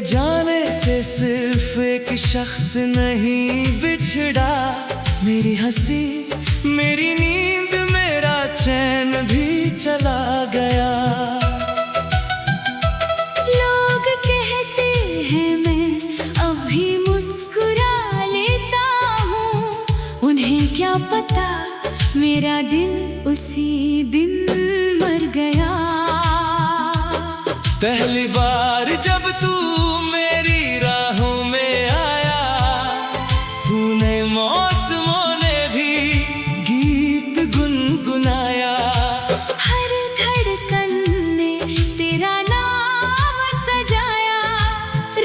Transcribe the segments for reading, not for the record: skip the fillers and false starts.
जाने से सिर्फ एक शख्स नहीं बिछड़ा, मेरी हंसी, मेरी नींद, मेरा चैन भी चला गया। लोग कहते हैं मैं अभी मुस्कुरा लेता हूँ, उन्हें क्या पता मेरा दिल उसी दिन मर गया। पहली बार जब तू मेरी राहों में आया, सुने मौसमों ने भी गीत गुनगुनाया। हर धड़कन ने तेरा नाम सजाया,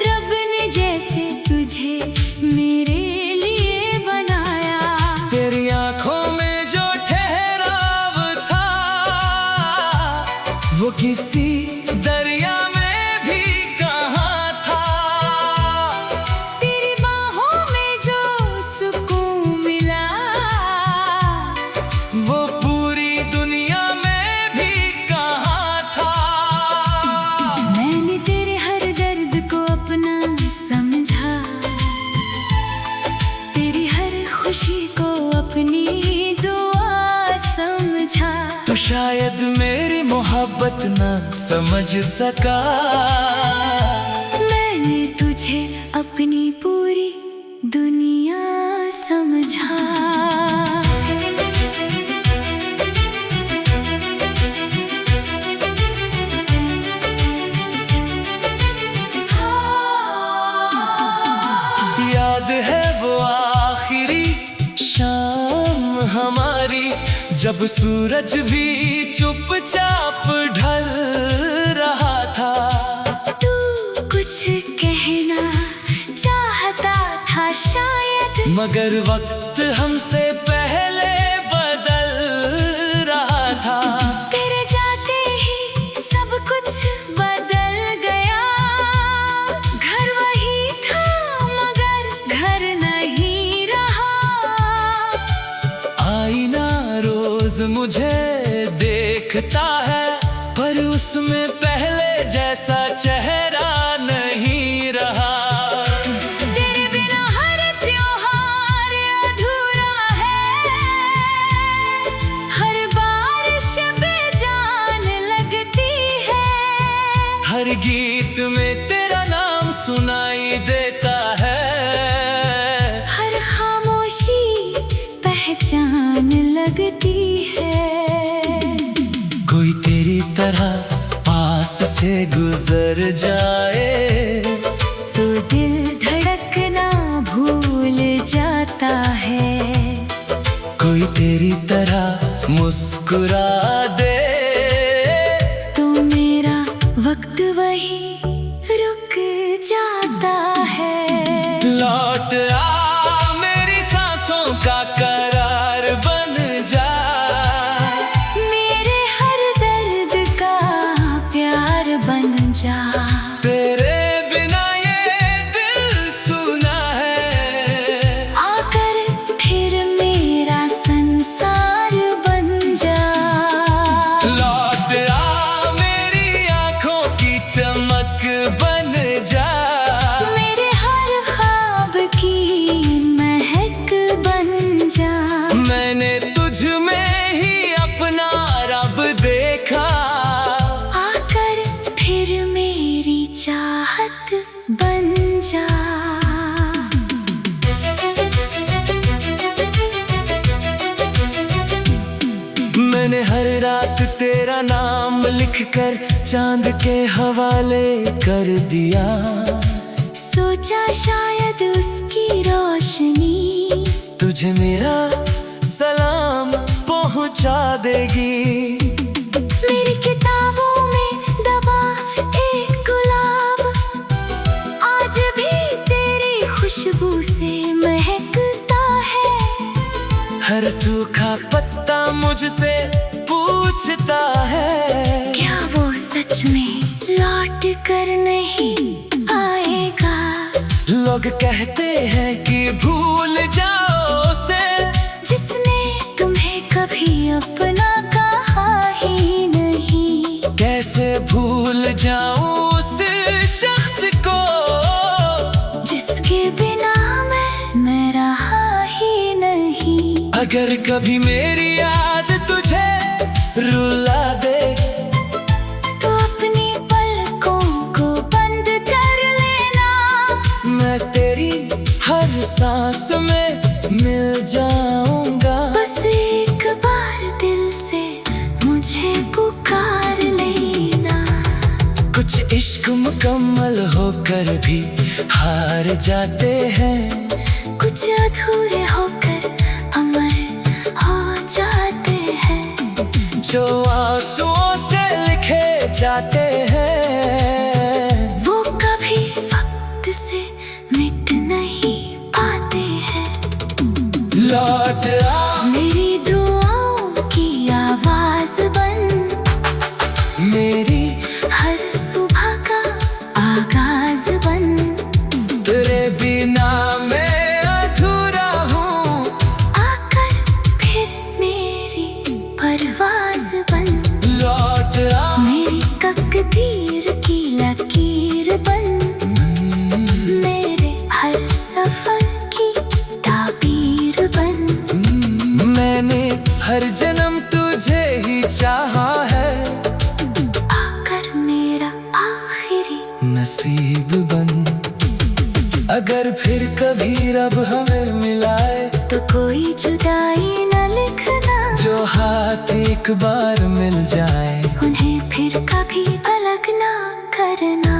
रब ने जैसे तुझे मेरे लिए बनाया। तेरी आंखों में जो ठहराव था, वो किसी दरिया में भी कहाँ था। तेरी बाहों में जो सुकून मिला, वो पूरी दुनिया में भी कहाँ था। मैंने तेरे हर दर्द को अपना समझा, तेरी हर खुशी को अपनी दुआ समझा। तो शायद मेरी मोहब्बत न समझ सका, मैंने तुझे अपनी पूरी दुनिया समझा। याद है वो आखिरी शाम हमारी, जब सूरज भी चुपचाप ढल रहा था। तू कुछ कहना चाहता था शायद, मगर वक्त हमसे पहले बदल रहा था। तेरे जाते ही सब कुछ बदल गया। घर वही था मगर घर नहीं रहा। आईना रोज मुझे देखता है, पर उसमें पहले जैसा चेहरा नहीं रहा। तेरे बिना हर त्योहार अधूरा है, हर बारिश बेजान लगती है। हर गीत में तेरा नाम सुनाई देता है, हर खामोशी पहचान लगती है। कोई तेरी तरह पास से गुजर जाए, तो दिल धड़कना भूल जाता है। कोई तेरी तरह मुस्कुरा दे, तो मेरा वक्त वही रुक जाता है। लौट आ मेरी सांसों का करार बन जा, मेरे हर दर्द का प्यार बन जा। तेरे बिना ये दिल सुना है, आकर फिर मेरा संसार बन जा। लौट आ मेरी आंखों की चमक बन जा, मेरे हर ख्वाब की महक बन जा। मैंने तुझ में ही अपना रब देखा, आकर फिर मेरी चाहत बन जा। मैंने हर रात तेरा नाम लिखकर चांद के हवाले कर दिया। सोचा शायद उसकी रोशनी तुझे मेरा सलाम पहुंचा देगी। मेरी किताबों में दबा एक गुलाब, आज भी तेरी खुशबू से महकता है। हर सूखा पत्ता मुझसे पूछता है, क्या वो सच में लौट कर नहीं आएगा। लोग कहते हैं कि भूल जाओ उसे, जिसने तुम्हें कभी अपना कहा ही नहीं। कैसे भूल जाऊं उस शख्स को अगर कभी मेरी याद तुझे रुला दे तो अपनी पलकों को बंद कर लेना। मैं तेरी हर सांस में मिल जाऊंगा। बस एक बार दिल से मुझे पुकार लेना। कुछ इश्क मुकम्मल होकर भी हार जाते हैं, कुछ अधूरे होकर अमर हो जाते हैं। जो आंसुओं से लिखे जाते हैं वो कभी वक्त से मिट नहीं पाते हैं। लौट आ मेरी दुआओं की आवाज बन, मेरी हर सुबह का आगाज बन। तेरे बिना मैं अधूरा हूँ, आकर फिर मेरी परवाज बन। लौट आ मेरी तकदीर की लकीर बन, मेरे हर सफर की ताबीर बन। मैंने हर जन्म तुझे ही चाहा है, आकर मेरा आखिरी नसीब बन। अगर फिर कभी रब हमें मिलाए तो कोई जुदाई न लिखना। जो हाथ एक बार मिल जाए उन्हें फिर कभी अलग ना करना।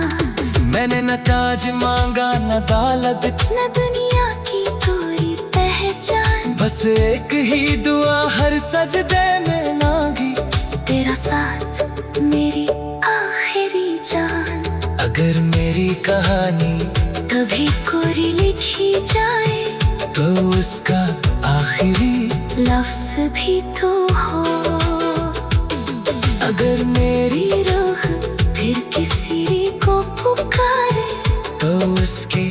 मैंने न ताज मांगा न दौलत, न दुनिया की कोई पहचान। बस एक ही दुआ हर सजदे में मांगी, तेरा साथ मेरी आखिरी जान। अगर मेरी कहानी कभी कोरी लिखी जाए तो उसका आखिरी लफ्ज भी तो हो। अगर मेरी रूह फिर किसी को पुकारे तो उसकी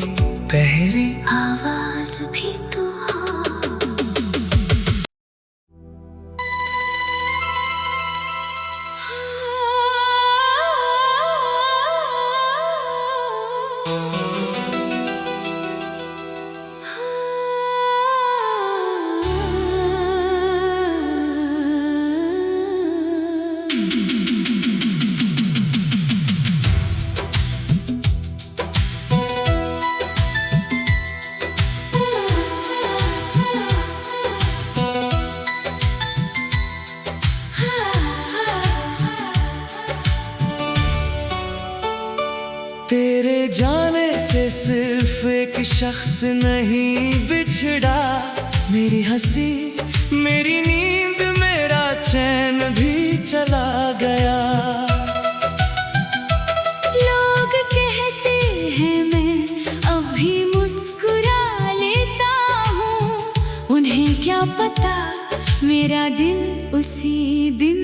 पहली आवाज भी तो हो। तेरे जाने से सिर्फ एक शख्स नहीं बिछड़ा, मेरी हंसी मेरी नींद मेरा चैन भी चला गया। लोग कहते हैं मैं अभी मुस्कुरा लेता हूँ, उन्हें क्या पता मेरा दिल उसी दिन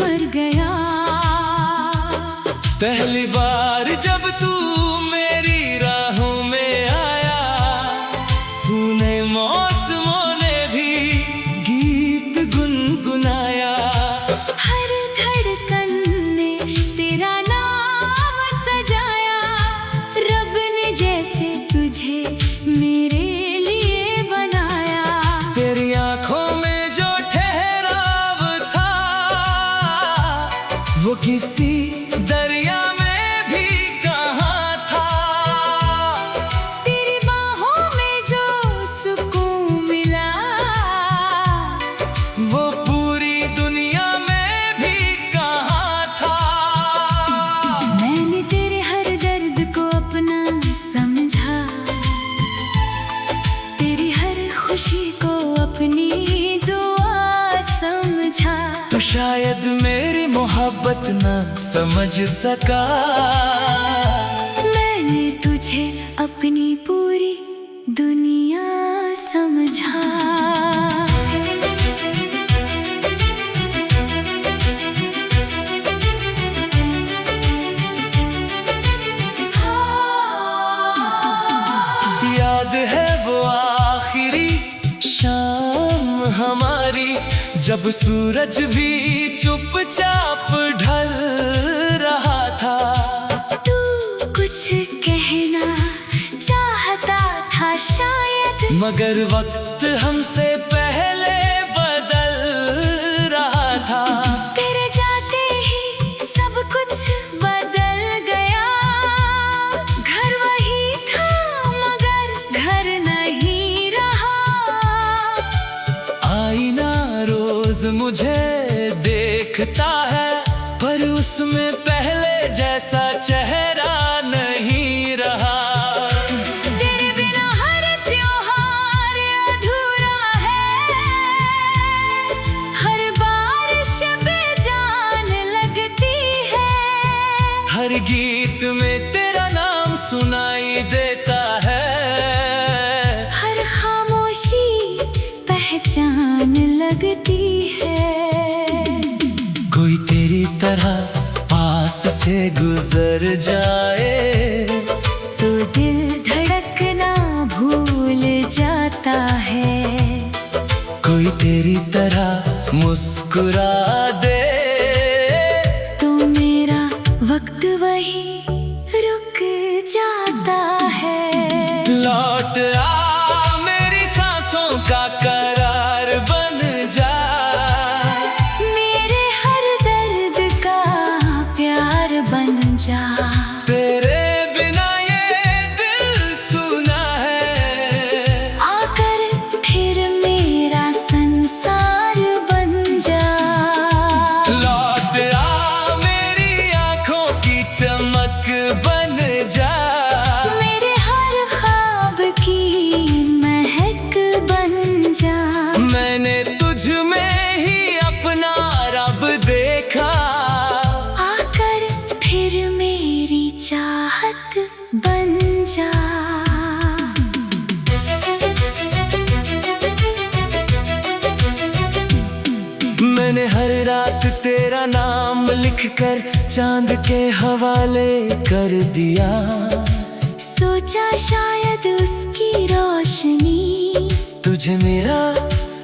मर गया। पहली बार जब तू मेरी राहों में आया, सुने मौसमों ने भी गीत गुनगुनाया। हर धड़कन ने तेरा नाम सजाया, रब ने जैसे तुझे मेरे लिए बनाया। तेरी आंखों में जो ठहराव था वो किसी दरिया में भी कहाँ था। तेरी बाहों में जो सुकून मिला वो पूरी दुनिया में भी कहाँ था। मैंने तेरे हर दर्द को अपना समझा, तेरी हर खुशी को अपनी दुआ समझा। तो शायद मेरी मोहब्बत न समझ सका, मैंने तुझे अपनी पूरी दुनिया समझा। याद है वो आखिरी शाम हमारी, जब सूरज भी चुपचाप ढल रहा था। तू कुछ कहना चाहता था शायद, मगर वक्त हमसे पहले मुझे देखता है, पर उसमें पहले जैसा चेहरा नहीं रहा। तेरे बिना हर त्योहार अधूरा है, हर बारिश बेजान लगती है। हर गीत में तेरा नाम सुनाई देता है, हर खामोशी पहचान लगती है। कोई तेरी तरह पास से गुजर जाए तो दिल धड़कना भूल जाता है। कोई तेरी तरह मुस्कुरा दे तो मेरा वक्त वही रुक जाता है। लौट आ मेरी सांसों का करार बन जा, मेरे हर दर्द का प्यार बन जा। तेरे बिना ये दिल सुना है, आकर फिर मेरा संसार बन जा। लौट आ मेरी आँखों की चमक बन जा, मेरे हर ख्वाब की महक बन जा। मैंने तुझ में ही अपना रब देखा, आकर फिर मेरी चाहत बन जा। मैंने हर रात तेरा नाम लिखकर चांद के हवाले कर दिया। सोचा शायद उसकी रोशनी तुझे मेरा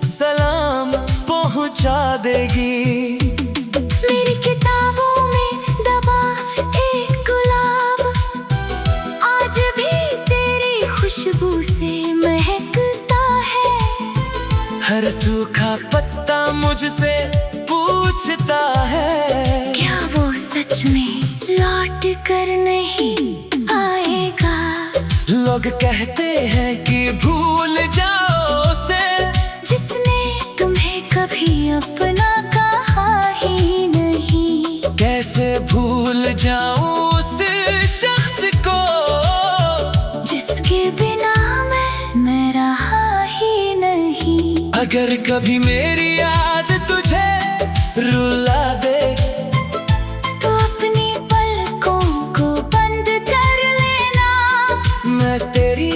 सलाम पहुंचा देगी। मेरी किताबों में दबा एक गुलाब आज भी तेरी खुशबू से महकता है। हर सूखा पत्ता मुझसे पूछता है, क्या वो सच में लौट कर नहीं आएगा? लोग कहते हैं कि भूल जाओ उसे, जिसने तुम्हें कभी अपना कहा ही नहीं। कैसे भूल जाऊं उस शख्स को, जिसके बिना मैं रहा ही नहीं। अगर कभी मेरी याद तुझे रुला दे तो अपनी पलकों को बंद कर लेना। मैं तेरी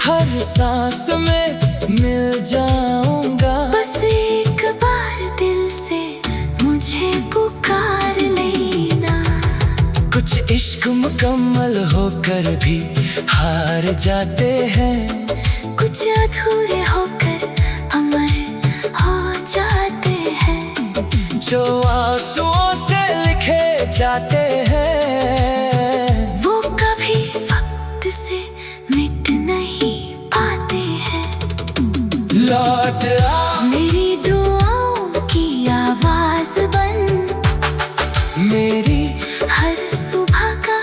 हर सांस में मिल जाऊंगा। बस एक बार दिल से मुझे पुकार लेना। कुछ इश्क मुकम्मल होकर भी हार जाते हैं, कुछ अधूरे होकर अमर हो जाते हैं। जो आंसुओं से लिखे जाते हैं, वो कभी वक्त से मिट नहीं पाते हैं। लौट आ मेरी दुआओं की आवाज बन, मेरी हर सुबह का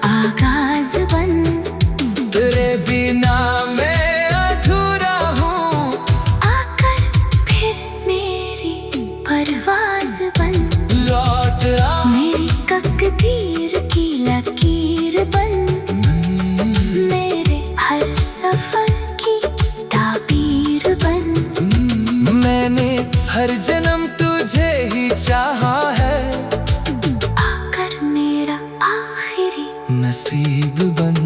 आगाज बन। तेरे बिना मैं अधूरा हूँ, आकर फिर मेरी परवाज बन। लौट आ मेरी तकदीर की लकीर बन, मेरे हर सफर की ताबीर बन। मैंने हर जन्म तुझे ही चाहा है, आकर मेरा आखिरी नसीब बन।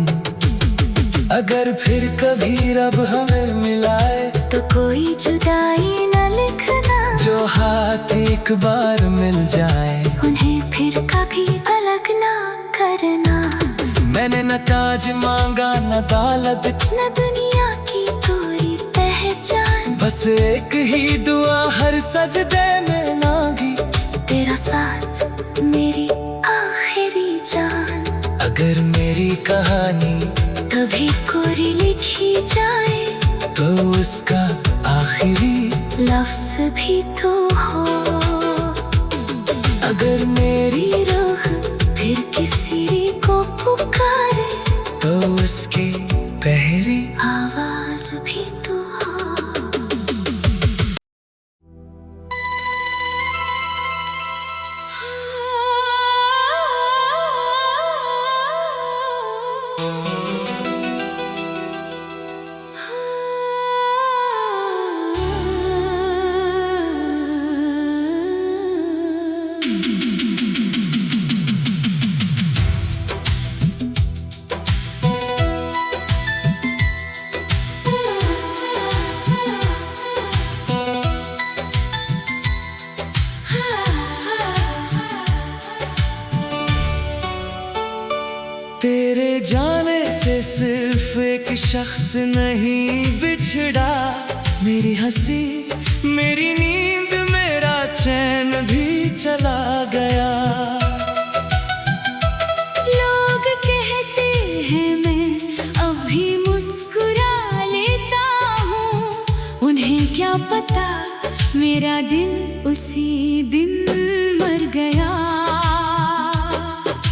अगर फिर कभी रब हमें मिलाए तो कोई जुदाई न लिखना। जो हाथ एक बार मिल जाए उन्हें फिर कभी अलग ना करना। मैंने न ताज मांगा न दौलत, न दुनिया की कोई पहचान। बस एक ही दुआ हर सजदे में मांगी, तेरा साथ मेरी आखिरी जान। अगर मेरी कहानी कभी कोरी लिखी जाए तो उसका आखिरी लफ्ज भी तो हो। अगर मेरी रूह फिर किसी को पुकारे तो उसकी पहली आवाज भी तो हो। जाने से सिर्फ एक शख्स नहीं बिछड़ा, मेरी हंसी, मेरी नींद, मेरा चैन भी चला गया। लोग कहते हैं मैं अभी मुस्कुरा लेता हूँ, उन्हें क्या पता मेरा दिल उसी दिन मर गया।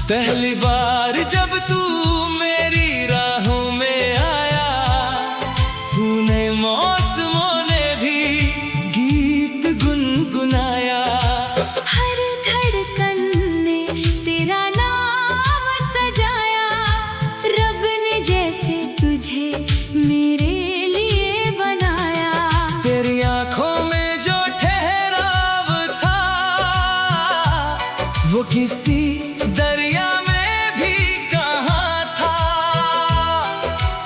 पहली बार जब तू मेरी राहों में आया, सुने मौसमों ने भी गीत गुनगुनाया। हर धड़कन ने तेरा नाम सजाया, रब ने जैसे तुझे मेरे लिए बनाया। तेरी आंखों में जो ठहराव था, वो किसी दरिया में भी कहाँ था।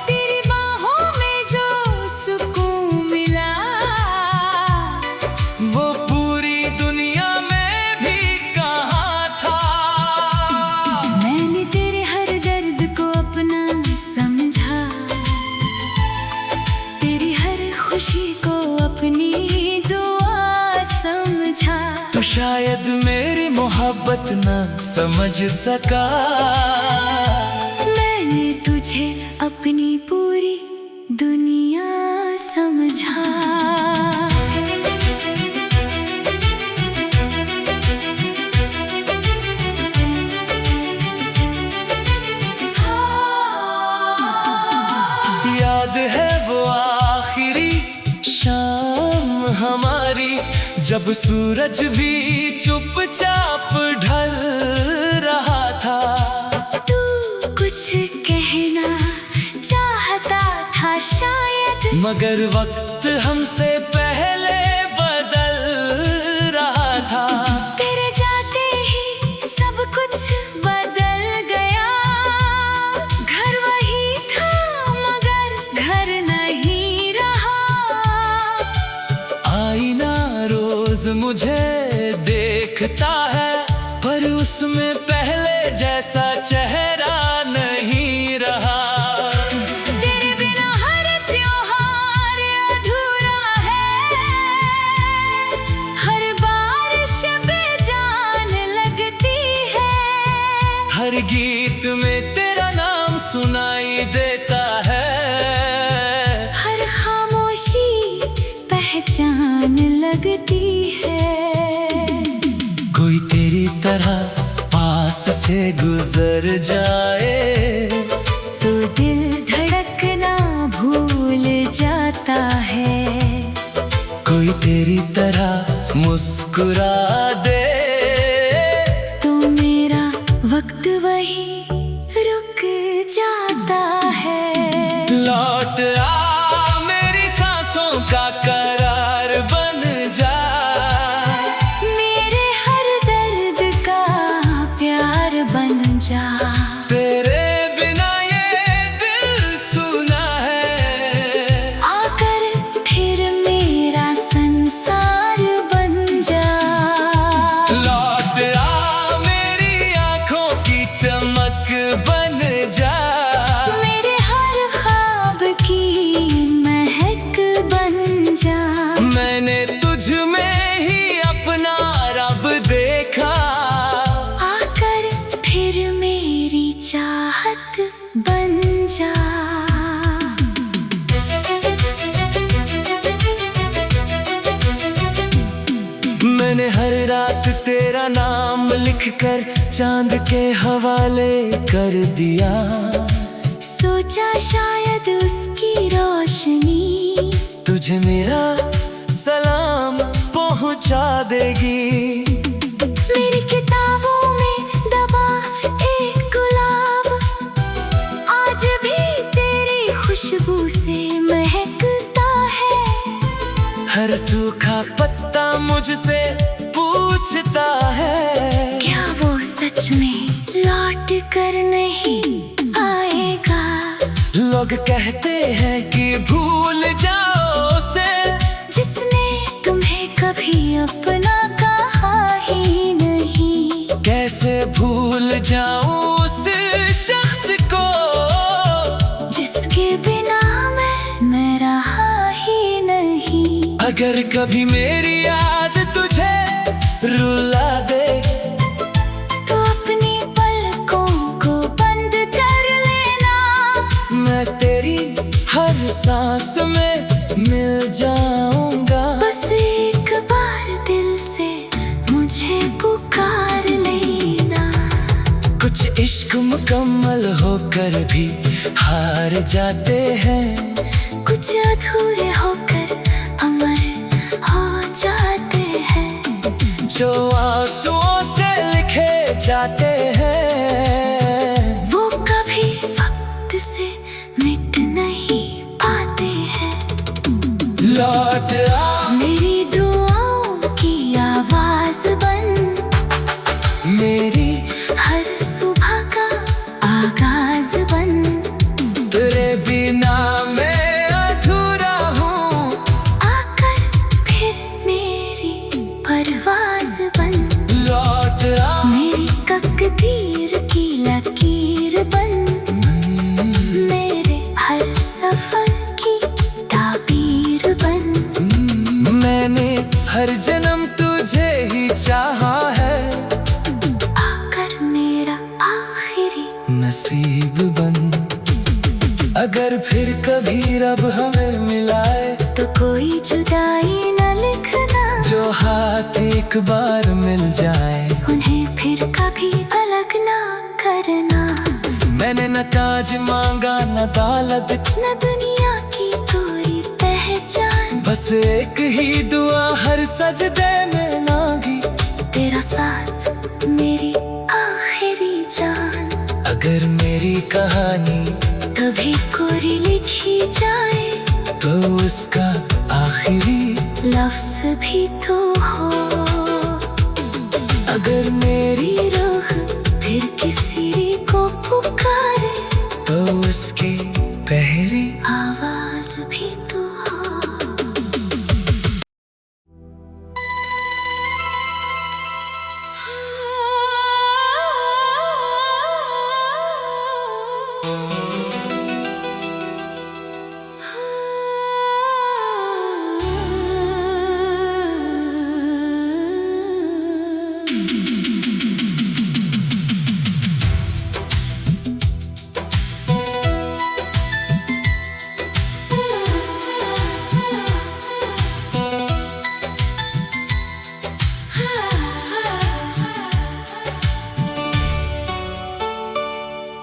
तेरी बाहों में जो सुकून मिला, वो पूरी दुनिया में भी कहाँ था। मैंने तेरे हर दर्द को अपना समझा, तेरी हर खुशी को अपनी दुआ समझा। तो शायद मेरी मोहब्बत न समझ सका, मैंने तुझे अपनी पूरी दुनिया समझा। याद है वो आखिरी शाम हमारी, जब सूरज भी चुपचाप ढल रहा था। तू कुछ कहना चाहता था शायद, मगर वक्त हमसे पहले बदल रहा था। तेरे जाते ही सब कुछ बदल गया। घर वही था मगर घर नहीं रहा। आईना रोज मुझे देखता है, पर उसमें पहले जैसा चेहरा नहीं रहा। तेरे बिना हर त्योहार अधूरा है, हर बारिश बेजान लगती है। हर गीत में तेरा नाम सुनाई देता है, हर खामोशी पहचान लगती है। कोई तेरी तरह पास से गुजर जाए, तो दिल धड़कना भूल जाता है। कोई तेरी तरह मुस्कुरा दे, तो मेरा वक्त वही रुक जाता है। लौट आ मेरी सांसों का करार बन जा, मेरे हर दर्द का प्यार बन जा। तेरे बिना ये दिल सुना है, आकर फिर मेरा संसार बन जा। लौट आ मेरी आंखों की चमक बन जा, मेरे हर ख्वाब की महक बन जा। मैंने तुझ में ही अपना रब देखा, आकर फिर मेरी चाहत बन जा। मैंने हर रात तेरा नाम लिखकर चांद के हवाले कर दिया। सोचा शायद उसकी रोशनी तुझे मेरा सलाम पहुंचा देगी। मेरी किताबों में दबा एक गुलाब, आज भी तेरी खुशबू से महकता है। हर सूखा पत्ता मुझसे पूछता है, क्या वो सच में लौट कर नहीं आएगा। लोग कहते हैं कि भूल जाओ उसे, जिसने तुम्हें कभी अपना कहा ही नहीं। कैसे भूल जाऊं उस शख्स को अगर कभी मेरी याद तुझे रुला दे तो अपनी पलकों को बंद कर लेना। मैं तेरी हर सांस में मिल जाऊंगा। बस एक बार दिल से मुझे पुकार लेना। कुछ इश्क मुकम्मल होकर भी हार जाते हैं, कुछ अधूरे होकर अमर हो जाते हैं। जो आंसुओं से लिखे जाते हैं वो कभी वक्त से मिट नहीं पाते हैं। लौट आ मेरी दुआओं की आवाज बन, मेरी हर सुबह का आगाज बन। तेरे बिना मैं अधूरा हूँ, आकर फिर मेरी परवाज बन। लौट आ मेरी तकदीर की लकीर बन, मेरे हर सफर की ताबीर बन। मैंने हर जन्म तुझे ही चाहा है, आकर मेरा आखिरी नसीब बन। अगर फिर कभी रब हमें मिलाए तो कोई जुदाई न लिखना। जो हाथ एक बार मिल जाए उन्हें फिर कभी अलग ना करना। मैंने न ताज मांगा न दौलत, न दुनिया की कोई पहचान, बस एक ही दुआ हर सजदे में मांगी, तेरा साथ मेरी आखिरी जान। अगर मेरी कहानी कभी कोरी लिखी जाए तो उसका आखिरी लफ्ज भी तो हो। अगर मेरी रुख फिर किसी को पुकारे तो उसकी पहली आवाज भी तो हो।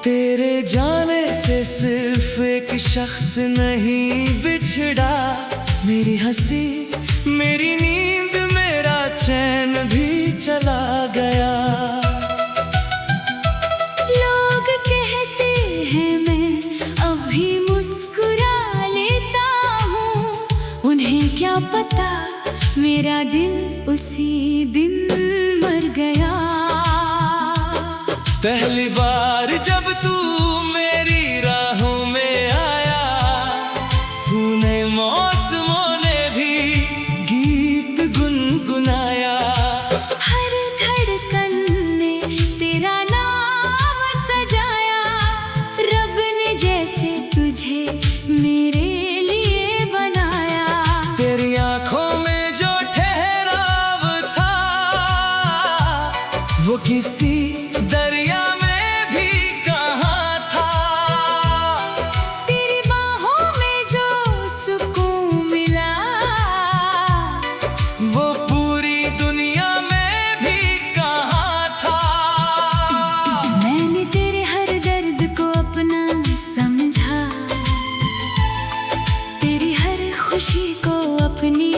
तेरे जाने से सिर्फ एक शख्स नहीं बिछड़ा, मेरी हंसी मेरी नींद मेरा चैन भी चला गया। लोग कहते हैं मैं अभी मुस्कुरा लेता हूँ, उन्हें क्या पता मेरा दिल उसी दिन मर गया। पहली बार जब तू मेरी राहों में आया, सुने मौसमों ने भी गीत गुनगुनाया। हर धड़कन ने तेरा नाम सजाया, रब ने जैसे तुझे मेरे लिए बनाया। तेरी आंखों में जो ठहराव था वो किसी दरिया में भी कहाँ था। तेरी बाहों में जो सुकून मिला वो पूरी दुनिया में भी कहाँ था। मैंने तेरे हर दर्द को अपना समझा, तेरी हर खुशी को अपनी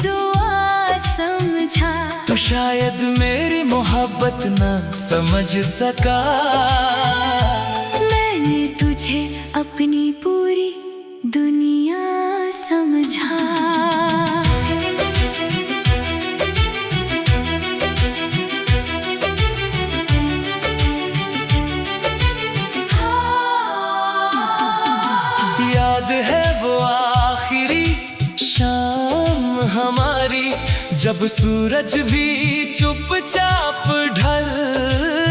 दुआ समझा। तो शायद मेरी मोहब्बत न समझ सका, मैंने तुझे अपनी पूरी दुनिया समझा। याद है वो आखिरी शाम हमारी, जब सूरज भी चुपचाप ढल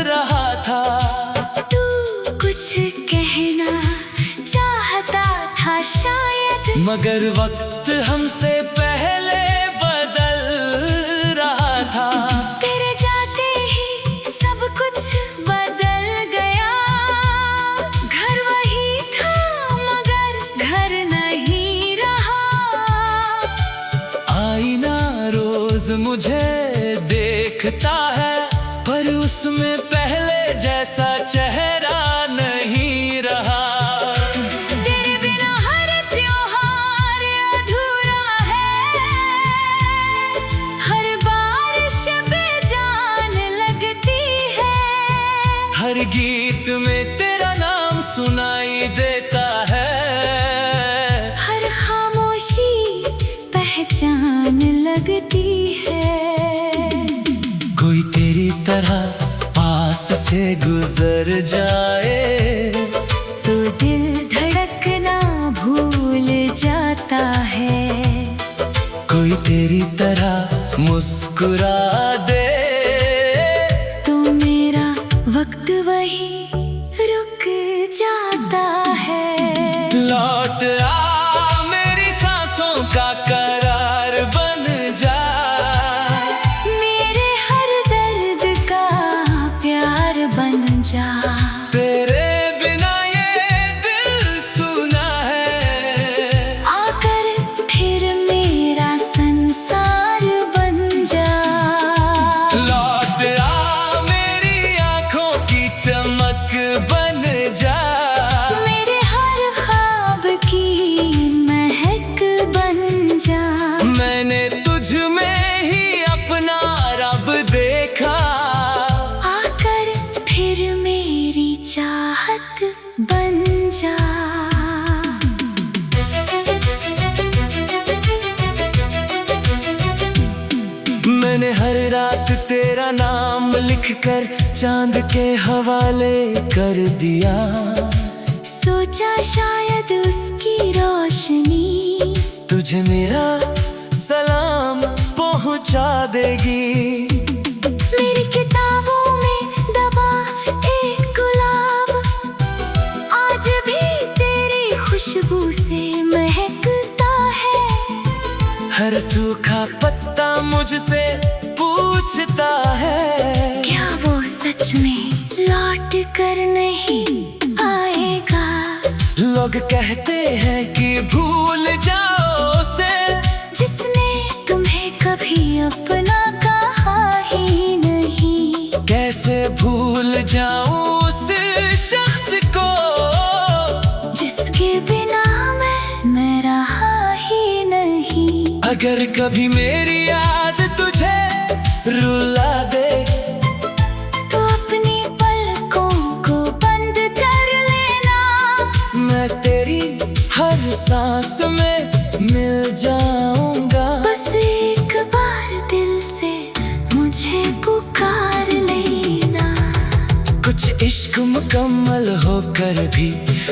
रहा था। तू कुछ कहना चाहता था शायद, मगर वक्त हमसे पहले देखता है, पर उसमें पहले जैसा चेहरा नहीं रहा। तेरे बिना हर त्योहार अधूरा है, हर बारिश बेजान लगती है। हर गीत में तेरा नाम सुनाई देता है, हर खामोशी पहचान लगती है। कोई तेरी तरह पास से गुजर जाए तो दिल धड़कना भूल जाता है। कोई तेरी तरह मुस्कुरा दे तो मेरा वक्त वही रुक जाता है। लौट आ मेरी सांसों का करार बन जा, मेरे हर दर्द का प्यार बन जा। तेरे बिना ये दिल सुना है, आकर फिर मेरा संसार बन जा। लौट आ मेरी आंखों की चमक बन जा, मेरे हर ख्वाब की महक बन जा। मैंने तुझ में ही अपना रब देखा, आकर फिर मेरी चाहत बन जा। मैंने हर रात तेरा नाम लिखकर चांद के हवाले कर दिया। सोचा शायद उसकी रोशनी तुझे मेरा सलाम पहुंचा देगी। मेरी किताबों में दबा एक गुलाब आज भी तेरी खुशबू से महकता है। हर सूखा पत्ता मुझसे पूछता है, क्या वो सच में लौट कर नहीं आएगा? लोग कहते हैं कि भूल जाओ उसे, जिसने तुम्हें कभी अपना कहा ही नहीं। कैसे भूल जाऊं उस शख्स को, जिसके बिना मैं रहा ही नहीं। अगर कभी मेरी याद तुझे रुला दे तो अपनी पलकों को बंद कर लेना। मैं तेरी हर सांस में मिल जाऊंगा। बस एक बार दिल से मुझे पुकार लेना। कुछ इश्क मुकम्मल होकर भी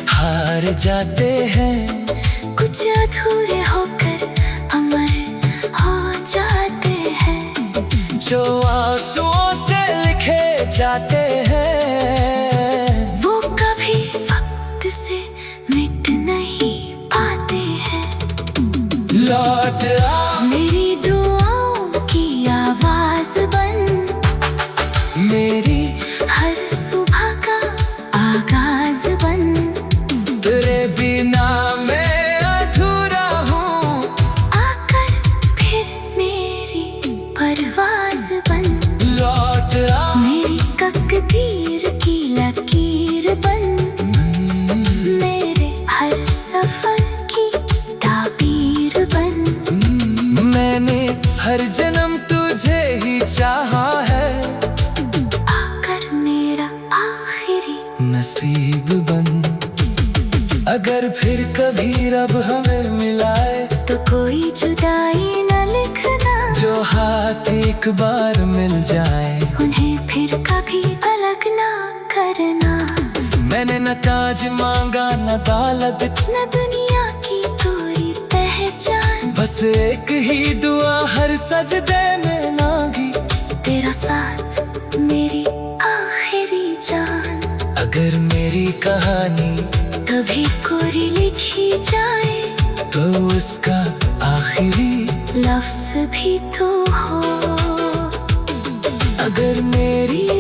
हार जाते हैं, कुछ अधूरे होकर अमर हो जाते हैं। जो आंसुओं से लिखे जाते हैं, वो कभी वक्त से मिट नहीं पाते हैं। लौट आ मेरी दुआओं की आवाज बन, मेरी हर सुबह का आगाज बन। तेरे बिना मैं अधूरा हूँ, आकर फिर मेरी परवाज बन। लौट आ मेरी तकदीर की लकीर बन, मेरे हर सफर की ताबीर बन। मैंने हर जन्म तुझे ही चाहा है, आकर मेरा आखिरी नसीब बन। अगर फिर कभी रब हमें मिलाए तो कोई जुदाई न लिखना। जो हाथ एक बार मिल जाए उन्हें फिर कभी अलग ना करना। मैंने न ताज मांगा न दौलत, न दुनिया की कोई पहचान। बस एक ही दुआ हर सजदे में मांगी, तेरा साथ मेरी आखिरी जान। अगर मेरी कहानी कभी कोरी लिखी जाए तो उसका आखिरी लफ्ज भी तो हो। अगर मेरी